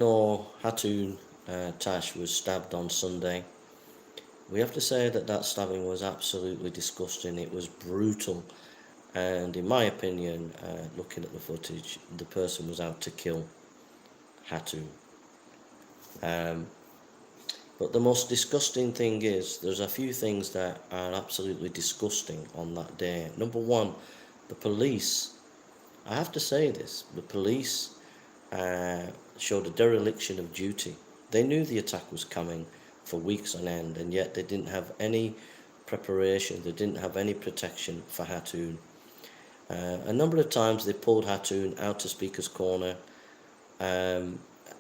know Hatun Tash was stabbed on Sunday. We have to say that that stabbing was absolutely disgusting. It was brutal, and in my opinion, looking at the footage, the person was out to kill Hatun. Um, but the most disgusting thing is, there's a few things that are absolutely disgusting on that day. Number one, the police. I have to say this: the police uh, showed a dereliction of duty. They knew the attack was coming for weeks on end, and yet they didn't have any preparation, they didn't have any protection for Hatun. A number of times they pulled Hatun out to Speaker's Corner um,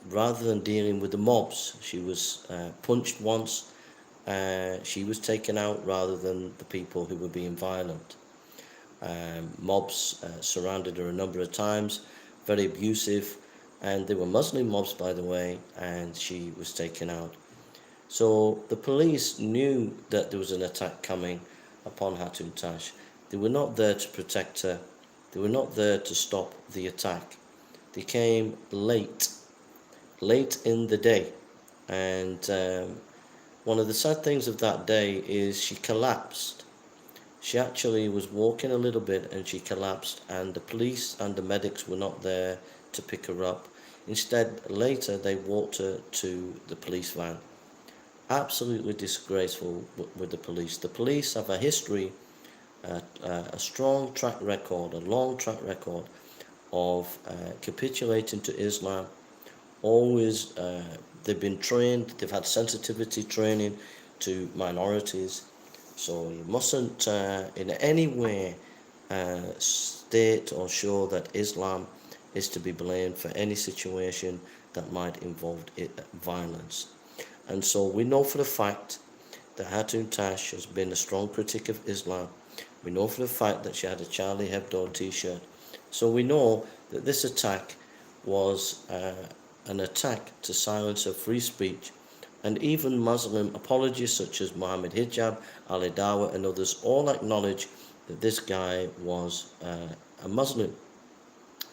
rather than dealing with the mobs. She was punched once, she was taken out rather than the people who were being violent. Mobs surrounded her a number of times, very abusive, and they were Muslim mobs, by the way, and she was taken out. So the police knew that there was an attack coming upon Hatun Tash. They were not there to protect her. They were not there to stop the attack. They came late in the day. And one of the sad things of that day is she collapsed. She actually was walking a little bit and she collapsed, and the police and the medics were not there to pick her up. Instead, later they walked her to the police van. Absolutely disgraceful with the police. The police have a history, a strong track record, a long track record of capitulating to Islam. Always, they've been trained, they've had sensitivity training to minorities. So you mustn't in any way state or show that Islam is to be blamed for any situation that might involve violence. And so we know for a fact that Hatun Tash has been a strong critic of Islam. We know for a fact that she had a Charlie Hebdo t-shirt. So we know that this attack was an attack to silence her free speech. And even Muslim apologists such as Muhammad Hijab, Ali Dawa and others all acknowledge that this guy was a Muslim.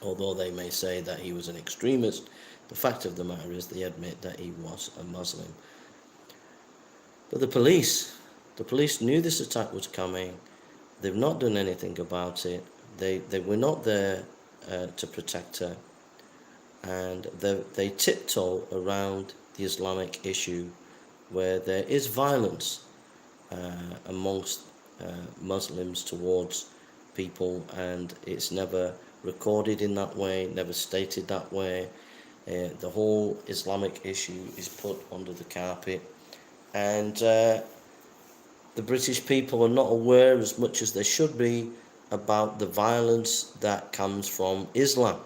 Although they may say that he was an extremist, the fact of the matter is they admit that he was a Muslim. But the police knew this attack was coming. They've not done anything about it. They were not there to protect her. And they tiptoe around the Islamic issue where there is violence amongst Muslims towards people, and it's never recorded in that way, never stated that way. The whole Islamic issue is put under the carpet, and the British people are not aware as much as they should be about the violence that comes from Islam.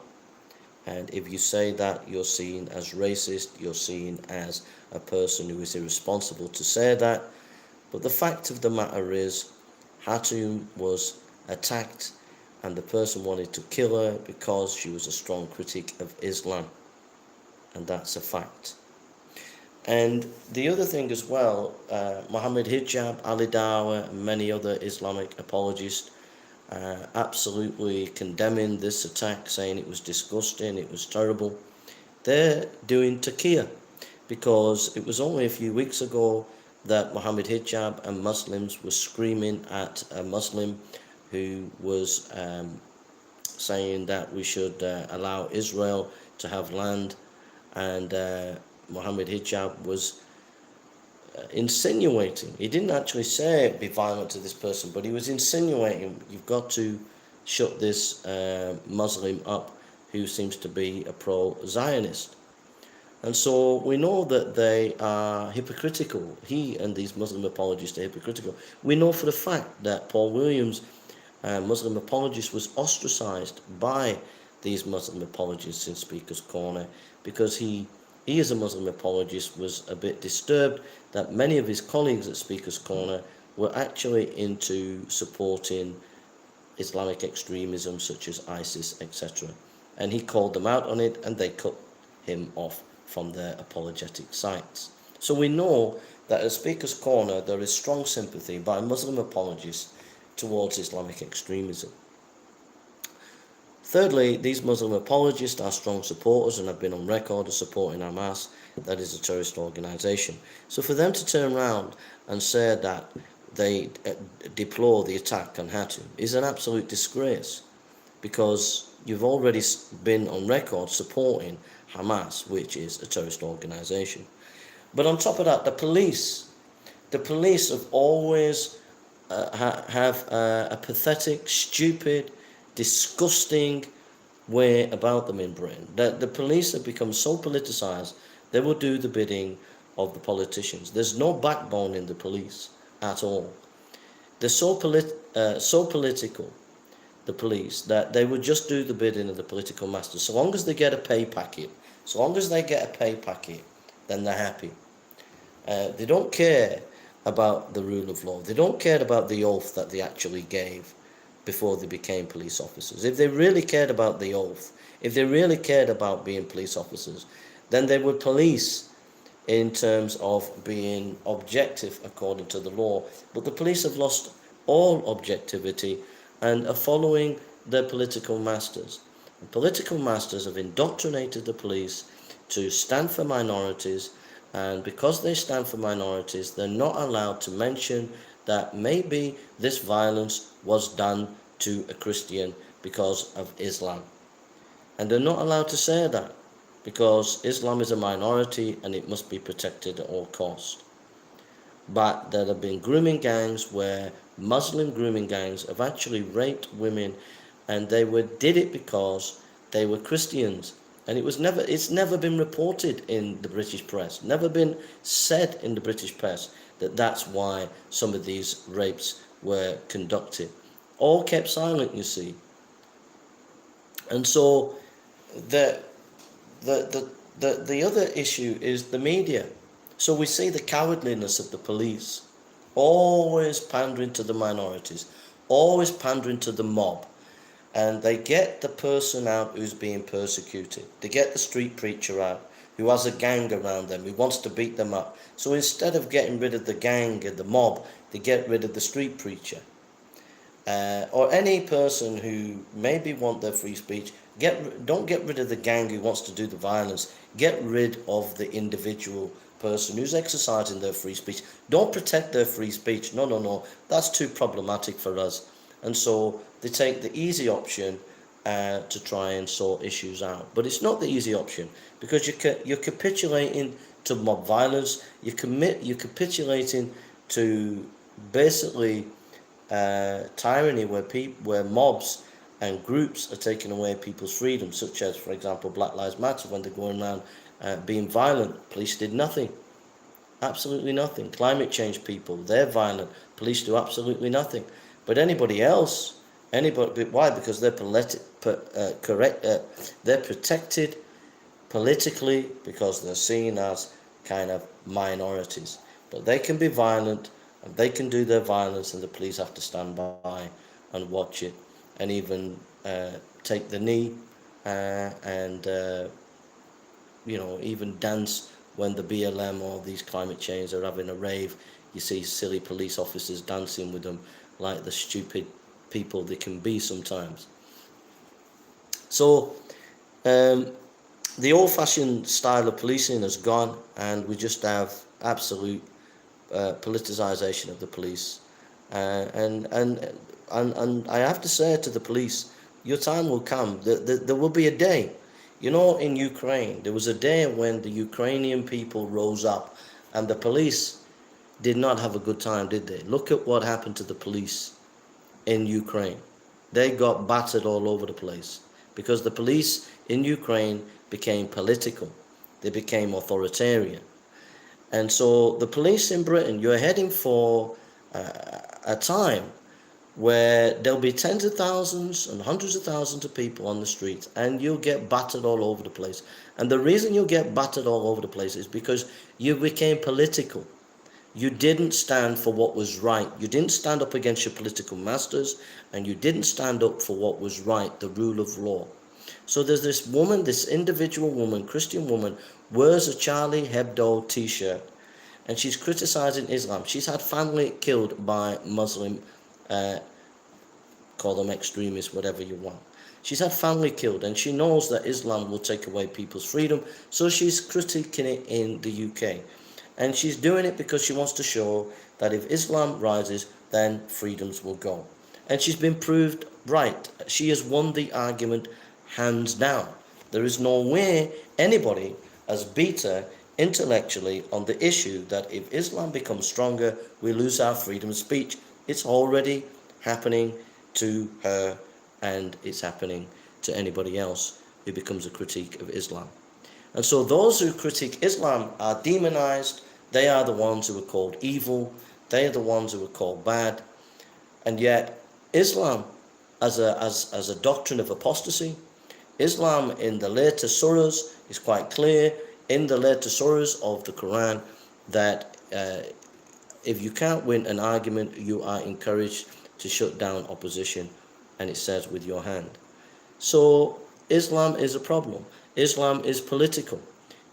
And if you say that, you're seen as racist, you're seen as a person who is irresponsible to say that. But the fact of the matter is, Hatun was attacked and the person wanted to kill her because she was a strong critic of Islam. And that's a fact. And the other thing as well, Muhammad Hijab, Ali Dawa and many other Islamic apologists absolutely condemning this attack, saying it was disgusting, it was terrible. They're doing taqiyya, because it was only a few weeks ago that Muhammad Hijab and Muslims were screaming at a Muslim who was saying that we should allow Israel to have land, and Muhammad Hijab was insinuating. He didn't actually say be violent to this person, but he was insinuating you've got to shut this Muslim up who seems to be a pro-Zionist. And so we know that they are hypocritical. He and these Muslim apologists are hypocritical. We know for a fact that Paul Williams, Muslim apologist, was ostracized by these Muslim apologists in Speaker's Corner because he as a Muslim apologist was a bit disturbed that many of his colleagues at Speaker's Corner were actually into supporting Islamic extremism such as ISIS, etc. And he called them out on it, and they cut him off from their apologetic sites. So we know that at Speaker's Corner there is strong sympathy by Muslim apologists towards Islamic extremism. Thirdly, these Muslim apologists are strong supporters and have been on record as supporting Hamas, that is a terrorist organization. So for them to turn around and say that they deplore the attack on Hatun is an absolute disgrace, because you've already been on record supporting Hamas, which is a terrorist organization. But on top of that, the police have always have a pathetic, stupid, disgusting way about them in Britain. The police have become so politicized, they will do the bidding of the politicians. There's no backbone in the police at all. They're so political, the police, that they would just do the bidding of the political masters. So long as they get a pay packet, then they're happy. They don't care about the rule of law. They don't care about the oath that they actually gave before they became police officers. If they really cared about the oath, if they really cared about being police officers, then they would police in terms of being objective according to the law. But the police have lost all objectivity and are following their political masters. The political masters have indoctrinated the police to stand for minorities, and because they stand for minorities, they're not allowed to mention that maybe this violence was done to a Christian because of Islam. And they're not allowed to say that, because Islam is a minority and it must be protected at all costs. But there have been grooming gangs where Muslim grooming gangs have actually raped women, and they did it because they were Christians. And it's never been reported in the British press, never been said in the British press that that's why some of these rapes were conducted. All kept silent, you see. And so the other issue is the media. So we see the cowardliness of the police, always pandering to the minorities, always pandering to the mob. And they get the person out who's being persecuted. They get the street preacher out who has a gang around them, who wants to beat them up. So instead of getting rid of the gang and the mob, they get rid of the street preacher. Or any person who maybe want their free speech. Don't get rid of the gang who wants to do the violence. Get rid of the individual person who's exercising their free speech. Don't protect their free speech. No. That's too problematic for us. And so they take the easy option to try and sort issues out. But it's not the easy option, because you're capitulating to mob violence. You're capitulating to basically tyranny, where mobs and groups are taking away people's freedom, such as, for example, Black Lives Matter, when they're going around being violent. Police did nothing. Absolutely nothing. Climate change people, they're violent. Police do absolutely nothing. But why? Because they're they're protected politically, because they're seen as kind of minorities. But they can be violent, and they can do their violence, and the police have to stand by and watch it, and even take the knee, and even dance when the BLM or these climate change are having a rave. You see silly police officers dancing with them, like the stupid people they can be sometimes. So the old-fashioned style of policing has gone, and we just have absolute politicization of the police. And I have to say to the police, your time will come. There will be a day. In Ukraine, there was a day when the Ukrainian people rose up, and the police did not have a good time, did they? Look at what happened to the police in Ukraine. They got battered all over the place, because the police in Ukraine became political. They became authoritarian. And so the police in Britain, you're heading for a time where there'll be tens of thousands and hundreds of thousands of people on the streets, and you'll get battered all over the place. And the reason you'll get battered all over the place is because you became political. You didn't stand for what was right. You didn't stand up against your political masters, and you didn't stand up for what was right, the rule of law. So there's this woman, this individual woman, Christian woman, wears a Charlie Hebdo t-shirt, and she's criticizing Islam. She's had family killed by Muslim, call them extremists, whatever you want. She's had family killed, and she knows that Islam will take away people's freedom, so she's critiquing it in the UK. And she's doing it because she wants to show that if Islam rises, then freedoms will go. And she's been proved right. She has won the argument hands down. There is no way anybody has beat her intellectually on the issue that if Islam becomes stronger, we lose our freedom of speech. It's already happening to her, and it's happening to anybody else who becomes a critique of Islam. And so those who critique Islam are demonized. They are the ones who are called evil. They are the ones who are called bad. And yet Islam as a doctrine of apostasy, Islam in the later surahs is quite clear in the later surahs of the Quran that if you can't win an argument, you are encouraged to shut down opposition, and it says with your hand. So Islam is a problem. Islam is political.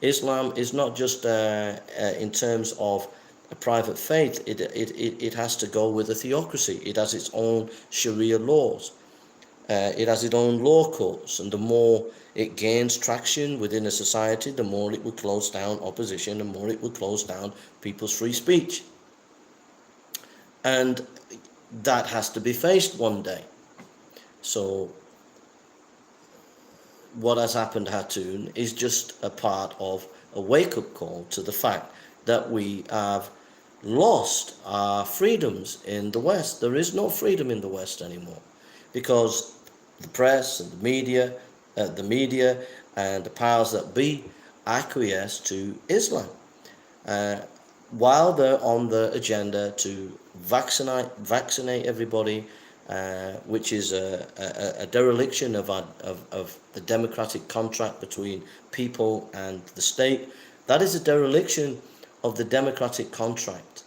Islam is not just in terms of a private faith. It has to go with a theocracy. It has its own Sharia laws. It has its own law courts, and the more it gains traction within a society, the more it will close down opposition, the more it will close down people's free speech. And that has to be faced one day. So what has happened, Hatun, is just a part of a wake-up call to the fact that we have lost our freedoms in the West. There is no freedom in the West anymore because the press and the media and the powers that be acquiesce to Islam, while they're on the agenda to vaccinate everybody, which is a dereliction of the democratic contract between people and the state. That is a dereliction of the democratic contract.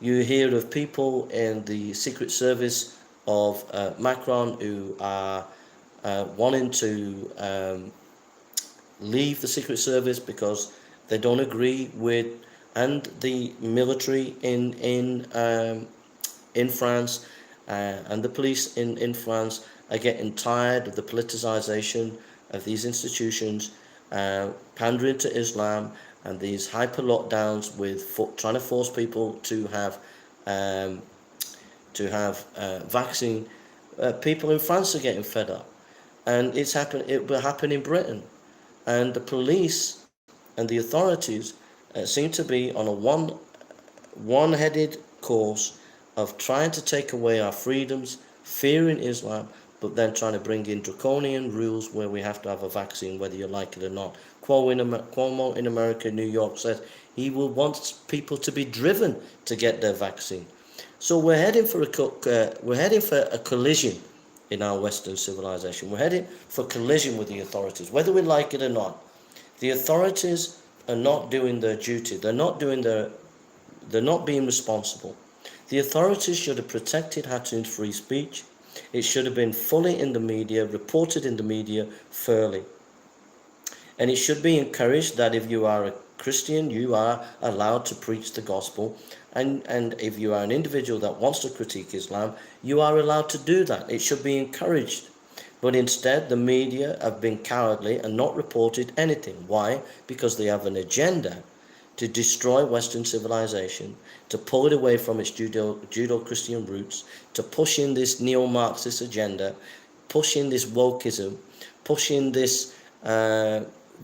You hear of people in the Secret Service of Macron who are wanting to leave the Secret Service because they don't agree with, and the military in France and the police in France are getting tired of the politicization of these institutions, pandering to Islam, and these hyper lockdowns with trying to force people to have vaccine. People in France are getting fed up, and it will happen in Britain, and the police and the authorities seem to be on a one-headed course of trying to take away our freedoms, fearing Islam, but then trying to bring in draconian rules where we have to have a vaccine whether you like it or not. Cuomo in America, New York, says he will want people to be driven to get their vaccine. So we're heading for a collision in our Western civilization. We're heading for collision with the authorities, whether we like it or not. The authorities are not doing their duty. They're not being responsible. The authorities should have protected Hatun's free speech. It should have been fully in the media, reported in the media fairly. And it should be encouraged that if you are a Christian, you are allowed to preach the gospel. And if you are an individual that wants to critique Islam, you are allowed to do that. It should be encouraged. But instead, the media have been cowardly and not reported anything. Why? Because they have an agenda to destroy Western civilization, to pull it away from its Judeo-Christian roots, to push in this neo-Marxist agenda, push in this wokeism, push in this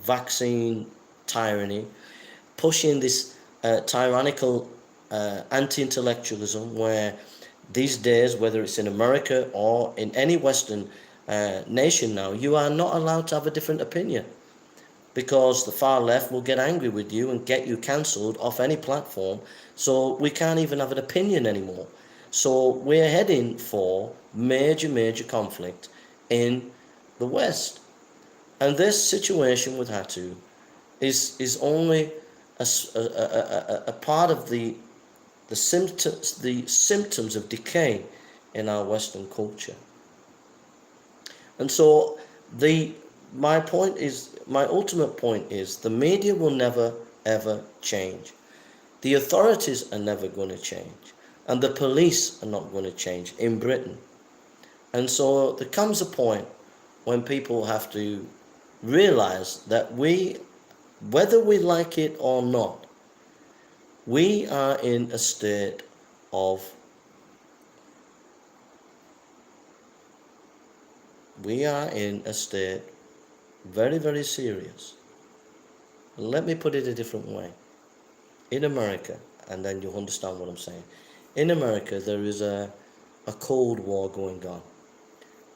vaccine tyranny, push in this tyrannical anti-intellectualism, where these days, whether it's in America or in any Western nation now, you are not allowed to have a different opinion, because the far left will get angry with you and get you cancelled off any platform. So we can't even have an opinion anymore. So we're heading for major conflict in the West. And this situation with Hatun is only a part of the symptoms of decay in our Western culture. And so my ultimate point is the media will never ever change. The authorities are never going to change, and the police are not going to change in Britain. And so there comes a point when people have to realize that whether we like it or not, we are in a state of very, very serious. Let me put it a different way. In America, and then you'll understand what I'm saying. In America, there is a Cold War going on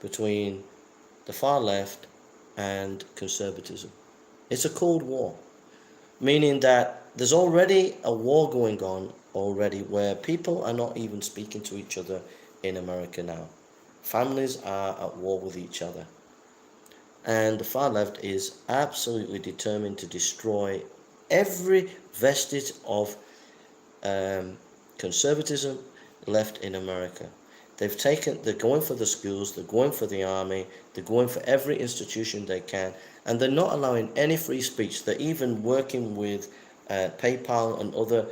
between the far left and conservatism. It's a Cold War, meaning that there's already a war going on already where people are not even speaking to each other in America now. Families are at war with each other. And the far left is absolutely determined to destroy every vestige of conservatism left in America. They're going for the schools, they're going for the army, they're going for every institution they can, and they're not allowing any free speech. They're even working with PayPal and other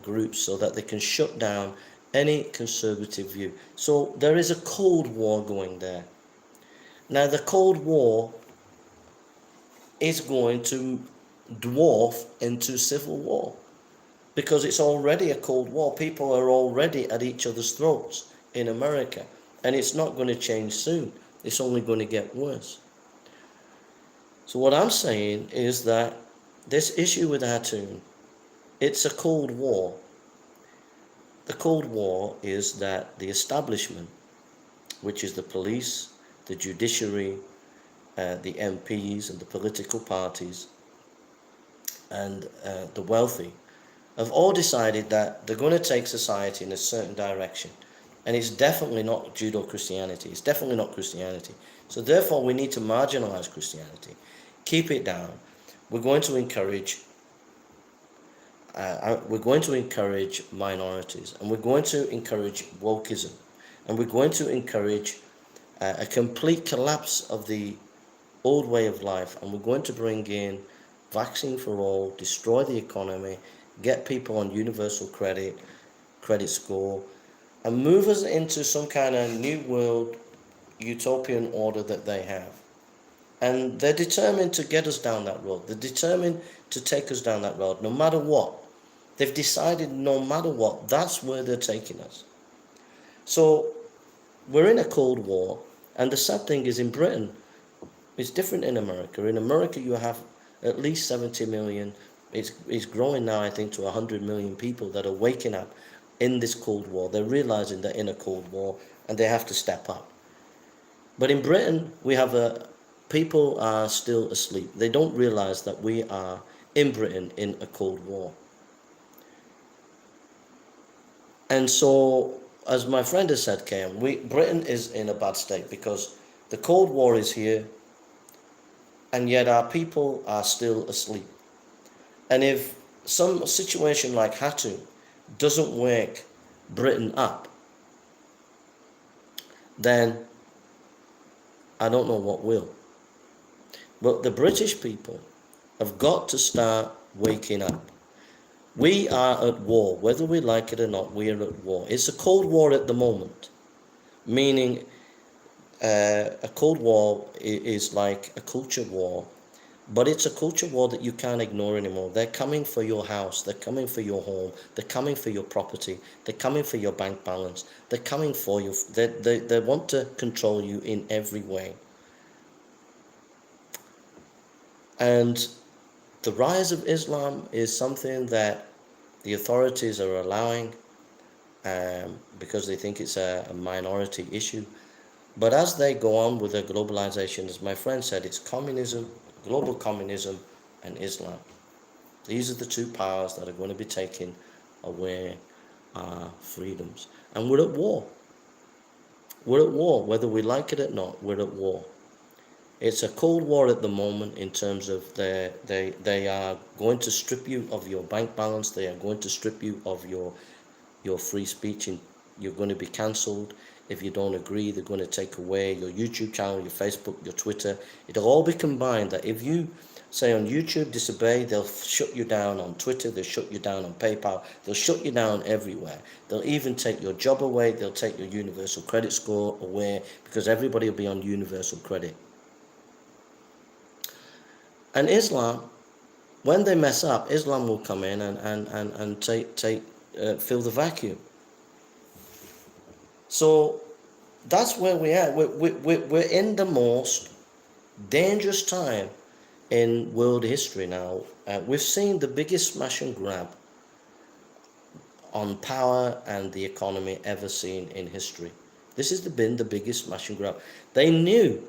groups so that they can shut down any conservative view. So there is a Cold War going there. Now the Cold War is going to dwarf into civil war because it's already a Cold War. People are already at each other's throats in America, and it's not going to change soon. It's only going to get worse. So what I'm saying is that this issue with Hatun, it's a Cold War. The Cold War is that the establishment, which is the police, the judiciary, the MPs and the political parties, and the wealthy, have all decided that they're going to take society in a certain direction. And it's definitely not Judeo-Christianity. It's definitely not Christianity. So therefore, we need to marginalize Christianity, keep it down. We're going to encourage minorities, and we're going to encourage wokeism, and we're going to encourage a complete collapse of the old way of life, and we're going to bring in vaccine for all, destroy the economy, get people on universal credit score, and move us into some kind of new world utopian order that they have. And they're determined to get us down that road. They're determined to take us down that road no matter what. They've decided no matter what, that's where they're taking us. So we're in a Cold War, and the sad thing is in Britain, it's different in America. In America, you have at least 70 million. It's growing now, I think, to 100 million people that are waking up in this Cold War. They're realizing they're in a Cold War, and they have to step up. But in Britain, we have people are still asleep. They don't realize that we are in Britain in a Cold War. And so, as my friend has said, Cam, Britain is in a bad state because the Cold War is here, and yet our people are still asleep. And if some situation like Hatun doesn't wake Britain up, then I don't know what will. But the British people have got to start waking up. We are at war, whether we like it or not, we are at war. It's a Cold War at the moment, meaning a Cold War is like a culture war, but it's a culture war that you can't ignore anymore. They're coming for your house, they're coming for your home, they're coming for your property, they're coming for your bank balance, they're coming for you. They want to control you in every way. And the rise of Islam is something that the authorities are allowing because they think it's a minority issue. But as they go on with their globalization, as my friend said, it's communism, global communism, and Islam. These are the two powers that are going to be taking away our freedoms. And we're at war. We're at war, whether we like it or not, we're at war. It's a Cold War at the moment in terms of they are going to strip you of your bank balance, they are going to strip you of your free speech, and you're going to be cancelled. If you don't agree, they're going to take away your YouTube channel, your Facebook, your Twitter. It'll all be combined that if you say on YouTube disobey, they'll shut you down on Twitter, they'll shut you down on PayPal, they'll shut you down everywhere. They'll even take your job away, they'll take your universal credit score away because everybody will be on universal credit. And Islam, when they mess up, Islam will come in and fill the vacuum. So that's where we are. We're in the most dangerous time in world history now. We've seen the biggest smash and grab on power and the economy ever seen in history. This has been the biggest smash and grab. They knew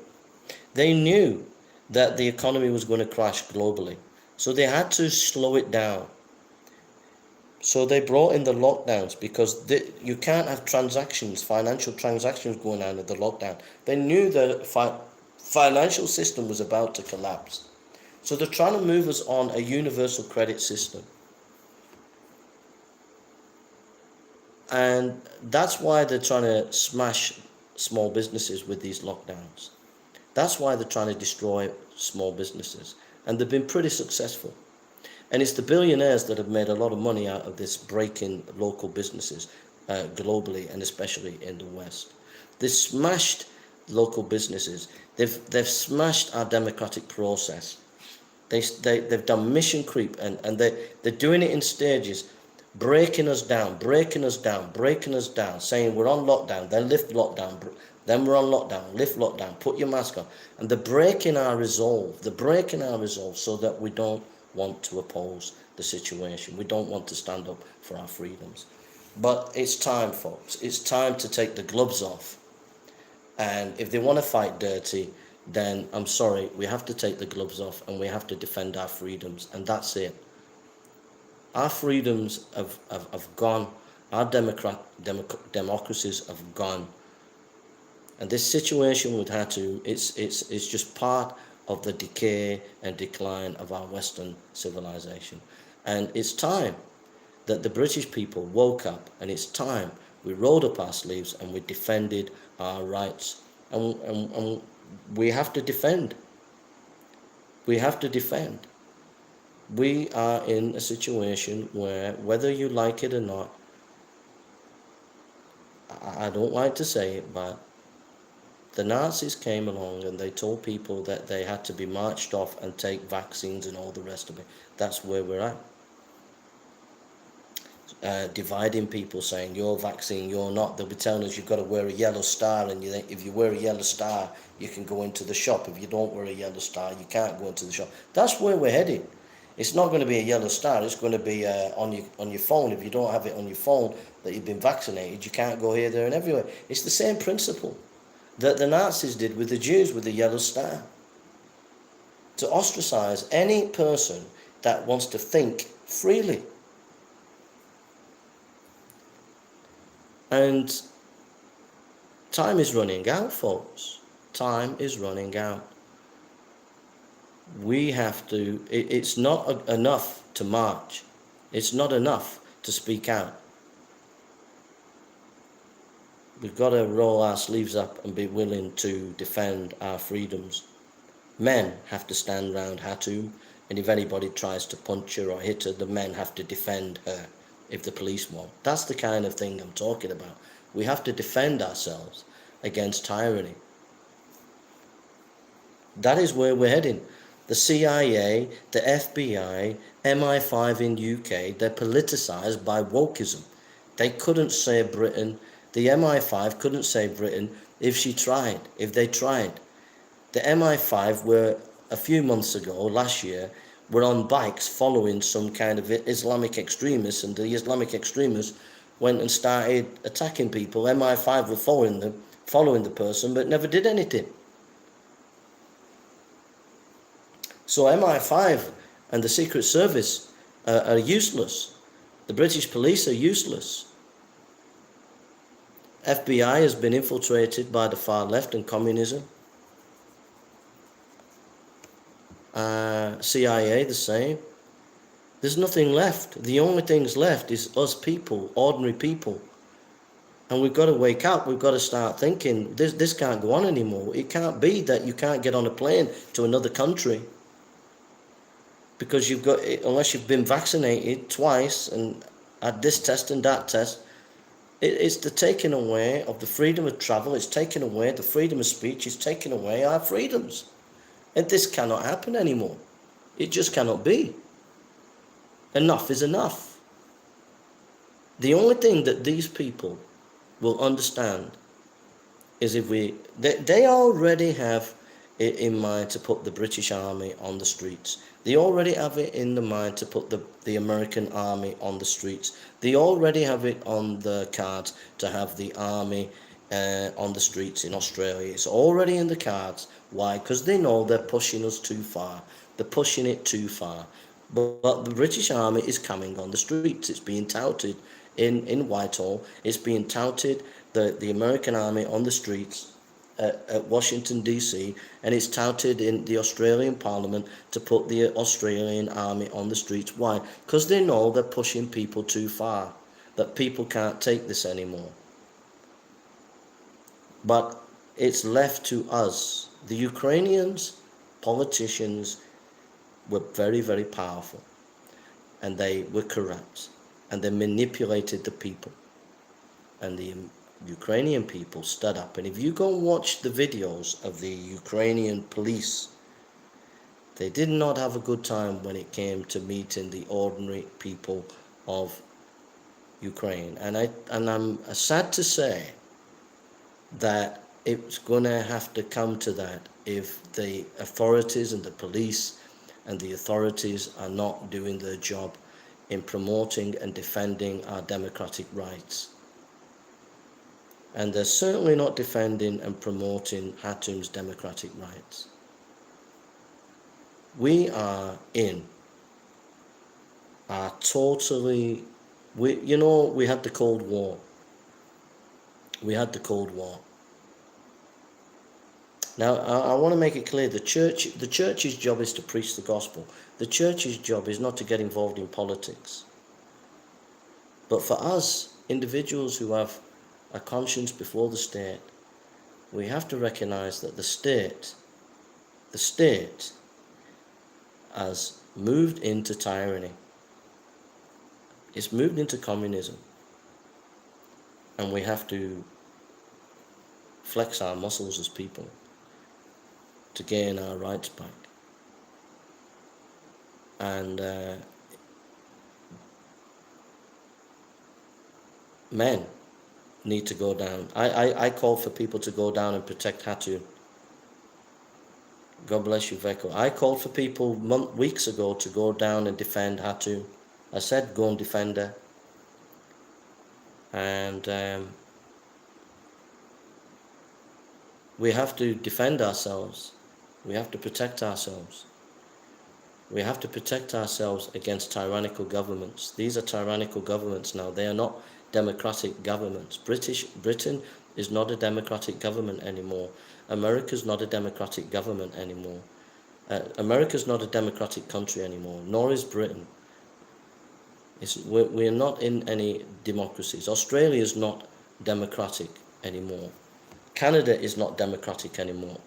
that the economy was going to crash globally, so they had to slow it down. So they brought in the lockdowns because you can't have financial transactions going on in the lockdown. They knew the financial system was about to collapse. So they're trying to move us on a universal credit system. And that's why they're trying to smash small businesses with these lockdowns. That's why they're trying to destroy small businesses. And they've been pretty successful. And it's the billionaires that have made a lot of money out of this breaking local businesses globally and especially in the West. They've smashed local businesses. They've smashed our democratic process. They've done mission creep, and they're doing it in stages, breaking us down, saying we're on lockdown, then lift lockdown, then we're on lockdown, lift lockdown, put your mask on. And they're breaking our resolve. So that we don't want to oppose the situation. We don't want to stand up for our freedoms. But it's time, folks. It's time to take the gloves off. And if they want to fight dirty, then I'm sorry, we have to take the gloves off and we have to defend our freedoms. And that's it. Our freedoms have gone. Our democracies have gone. And this situation with Hatun, it's just part of the decay and decline of our Western civilization. And it's time that the British people woke up, and it's time we rolled up our sleeves and we defended our rights. And we have to defend. We have to defend. We are in a situation where, whether you like it or not, I don't like to say it, but the Nazis came along and they told people that they had to be marched off and take vaccines and all the rest of it. That's where we're at. Dividing people, saying you're vaccine, you're not. They'll be telling us you've got to wear a yellow star, and if you wear a yellow star, you can go into the shop. If you don't wear a yellow star, you can't go into the shop. That's where we're heading. It's not going to be a yellow star. It's going to be on your phone. If you don't have it on your phone that you've been vaccinated, you can't go here, there, and everywhere. It's the same principle that the Nazis did with the Jews with the yellow star. To ostracize any person that wants to think freely. And time is running out, folks. Time is running out. We have to, it's not enough to march. It's not enough to speak out. We've got to roll our sleeves up and be willing to defend our freedoms. Men have to stand round Hatun, and if anybody tries to punch her or hit her, the men have to defend her if the police won't. That's the kind of thing I'm talking about. We have to defend ourselves against tyranny. That is where we're heading. The CIA, the FBI, MI5 in UK, they're politicized by wokeism. They couldn't save Britain. The MI5 couldn't save Britain if they tried. The MI5 were, a few months ago, last year, were on bikes following some kind of Islamic extremists, and the Islamic extremists went and started attacking people. MI5 were following the person, but never did anything. So MI5 and the Secret Service are useless. The British police are useless. FBI has been infiltrated by the far left and communism. CIA the same. There's nothing left. The only things left is us people, ordinary people. And we've got to wake up. We've got to start thinking, this can't go on anymore. It can't be that you can't get on a plane to another country because unless you've been vaccinated twice and had this test and that test. It's the taking away of the freedom of travel. It's taking away the freedom of speech. It's taking away our freedoms. And this cannot happen anymore. It just cannot be. Enough is enough. The only thing that these people will understand is if they already have it in mind to put the British Army on the streets. They already have it in the mind to put the American Army on the streets. They already have it on the cards to have the army on the streets in Australia. It's already in the cards. Why? Because they know they're pushing us too far. They're pushing it too far. But the British Army is coming on the streets. It's being touted in Whitehall. It's being touted, the American Army on the streets at Washington DC, and it's touted in the Australian Parliament to put the Australian Army on the streets. Why? Because they know they're pushing people too far, that people can't take this anymore. But it's left to us. The Ukrainians, politicians, were very, very powerful, and they were corrupt, and they manipulated the people, and the Ukrainian people stood up. And if you go and watch the videos of the Ukrainian police, they did not have a good time when it came to meeting the ordinary people of Ukraine. And I'm sad to say that it's going to have to come to that if the authorities and the police and the authorities are not doing their job in promoting and defending our democratic rights. And they're certainly not defending and promoting Hatun's democratic rights. We are in a totally, we had the Cold War. We had the Cold War. Now, I want to make it clear, the church's job is to preach the gospel. The church's job is not to get involved in politics. But for us, individuals who have a conscience before the state, we have to recognize that the state has moved into tyranny. It's moved into communism. And we have to flex our muscles as people to gain our rights back. And men need to go down. I called for people to go down and protect Hatun. God bless you, Veko. I called for people weeks ago to go down and defend Hatun. I said, go and defend her. And we have to defend ourselves. We have to protect ourselves. We have to protect ourselves against tyrannical governments. These are tyrannical governments now. They are not democratic governments. Britain is not a democratic government anymore. America's not a democratic government anymore. America's not a democratic country anymore, nor is Britain. We're not in any democracies. Australia is not democratic anymore. Canada is not democratic anymore.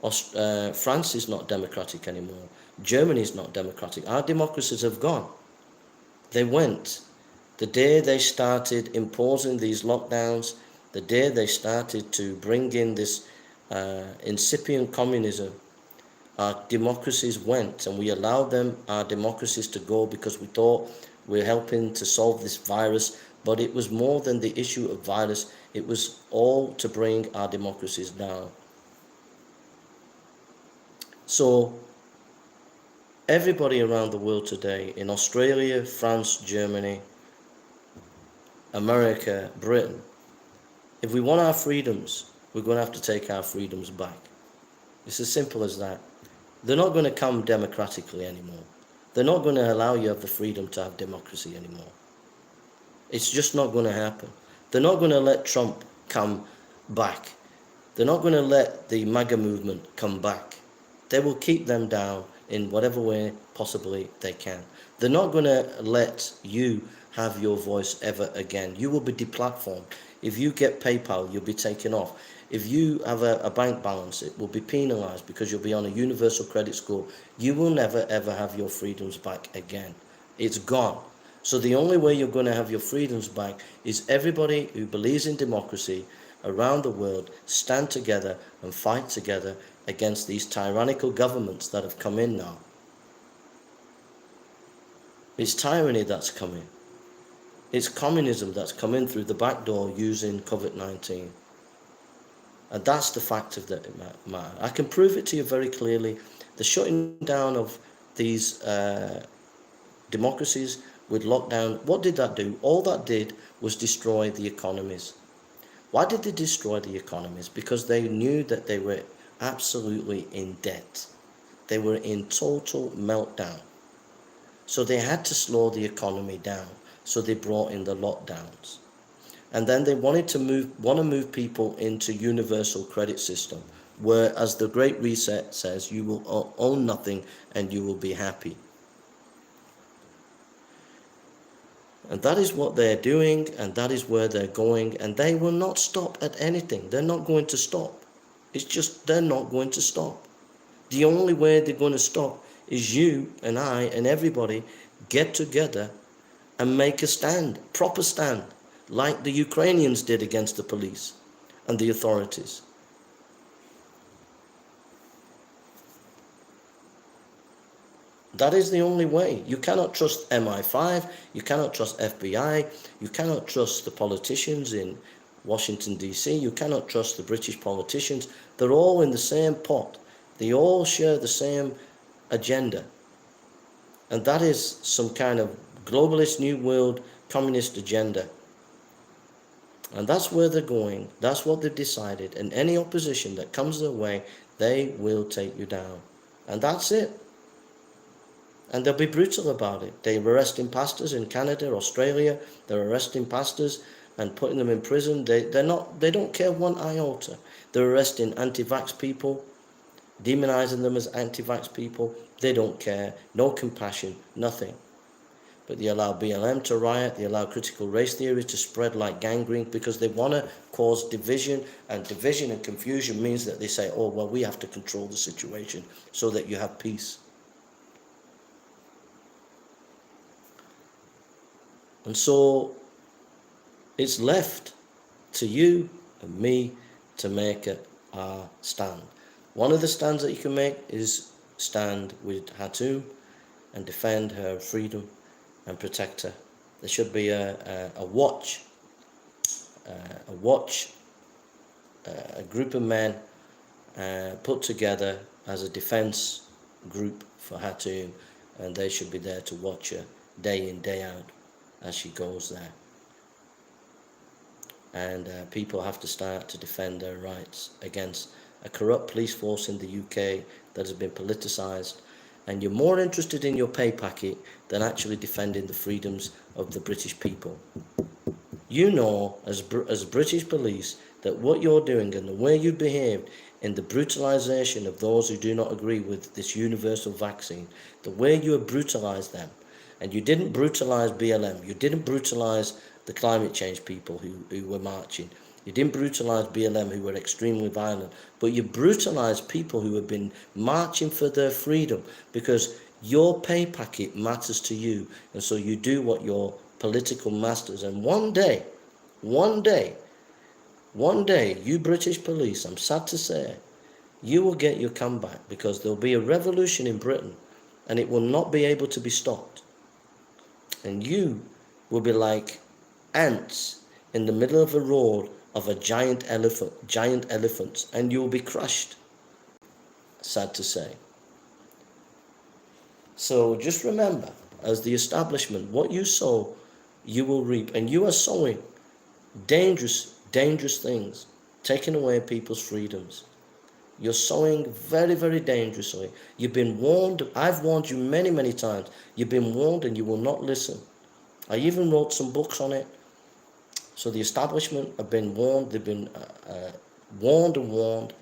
France is not democratic anymore. Germany is not democratic. Our democracies have gone. They went. The day they started imposing these lockdowns, the day they started to bring in this incipient communism, our democracies went, and we allowed our democracies to go because we thought we're helping to solve this virus. But it was more than the issue of virus. It was all to bring our democracies down. So everybody around the world today, in Australia, France, Germany, America, Britain, if we want our freedoms, we're going to have to take our freedoms back. It's as simple as that. They're not going to come democratically anymore. They're not going to allow you to have the freedom to have democracy anymore. It's just not going to happen. They're not going to let Trump come back. They're not going to let the MAGA movement come back. They will keep them down in whatever way possibly they can. They're not going to let you have your voice ever again. You will be deplatformed. If you get PayPal, you'll be taken off. If you have a bank balance, it will be penalized because you'll be on a universal credit score. You will never ever have your freedoms back again. It's gone. So the only way you're going to have your freedoms back is everybody who believes in democracy around the world stand together and fight together against these tyrannical governments that have come in now. It's tyranny that's coming. It's communism that's coming through the back door using COVID-19. And that's the fact of the matter. I can prove it to you very clearly. The shutting down of these democracies with lockdown, what did that do? All that did was destroy the economies. Why did they destroy the economies? Because they knew that they were absolutely in debt. They were in total meltdown. So they had to slow the economy down. So they brought in the lockdowns. And then they wanted to move people into universal credit system, where, as the Great Reset says, you will own nothing and you will be happy. And that is what they're doing, and that is where they're going, and they will not stop at anything. They're not going to stop. It's just they're not going to stop. The only way they're going to stop is you and I and everybody get together and make a stand, proper stand, like the Ukrainians did against the police and the authorities. That is the only way. You cannot trust MI5, you cannot trust FBI, you cannot trust the politicians in Washington, D.C., you cannot trust the British politicians. They're all in the same pot. They all share the same agenda. And that is some kind of globalist, new world, communist agenda. And that's where they're going. That's what they've decided. And any opposition that comes their way, they will take you down. And that's it. And they'll be brutal about it. They're arresting pastors in Canada, Australia. They're arresting pastors and putting them in prison. They don't care one iota. They're arresting anti-vax people, demonizing them as anti-vax people. They don't care. No compassion, nothing. But they allow BLM to riot. They allow critical race theory to spread like gangrene because they want to cause division. And division and confusion means that they say, oh, well, we have to control the situation so that you have peace. And so it's left to you and me to make our stand. One of the stands that you can make is stand with Hatun and defend her freedom and protect her. There should be a group of men put together as a defense group for Hatun, and they should be there to watch her day in, day out as she goes there. And people have to start to defend their rights against a corrupt police force in the UK that has been politicized. And you're more interested in your pay packet than actually defending the freedoms of the British people. You know, as British police, that what you're doing and the way you behaved in the brutalization of those who do not agree with this universal vaccine, the way you have brutalized them, and you didn't brutalize BLM, you didn't brutalize the climate change people who were marching, you didn't brutalize BLM who were extremely violent, but you brutalized people who have been marching for their freedom because your pay packet matters to you, and so you do what your political masters. And one day, you British police, I'm sad to say, you will get your comeback, because there'll be a revolution in Britain and it will not be able to be stopped. And you will be like ants in the middle of a road of a giant elephants, and you will be crushed. Sad to say. So just remember, as the establishment, what you sow, you will reap. And you are sowing dangerous things, taking away people's freedoms. You're sowing very, very dangerously. You've been warned. I've warned you many, many times. You've been warned and you will not listen. I even wrote some books on it. So the establishment have been warned. They've been warned and warned.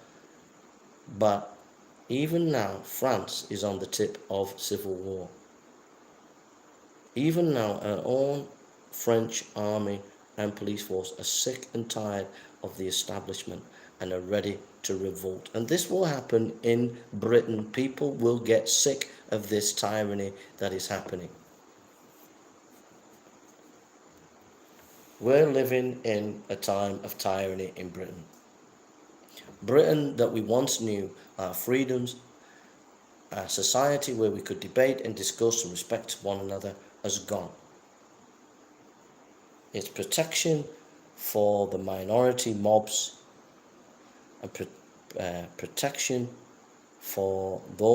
But even now, France is on the tip of civil war. Even now, our own French army and police force are sick and tired of the establishment and are ready to revolt. And this will happen in Britain. People will get sick of this tyranny that is happening. We're living in a time of tyranny in Britain. Britain that we once knew, our freedoms, our society where we could debate and discuss and respect one another, has gone. It's protection for the minority mobs and protection for those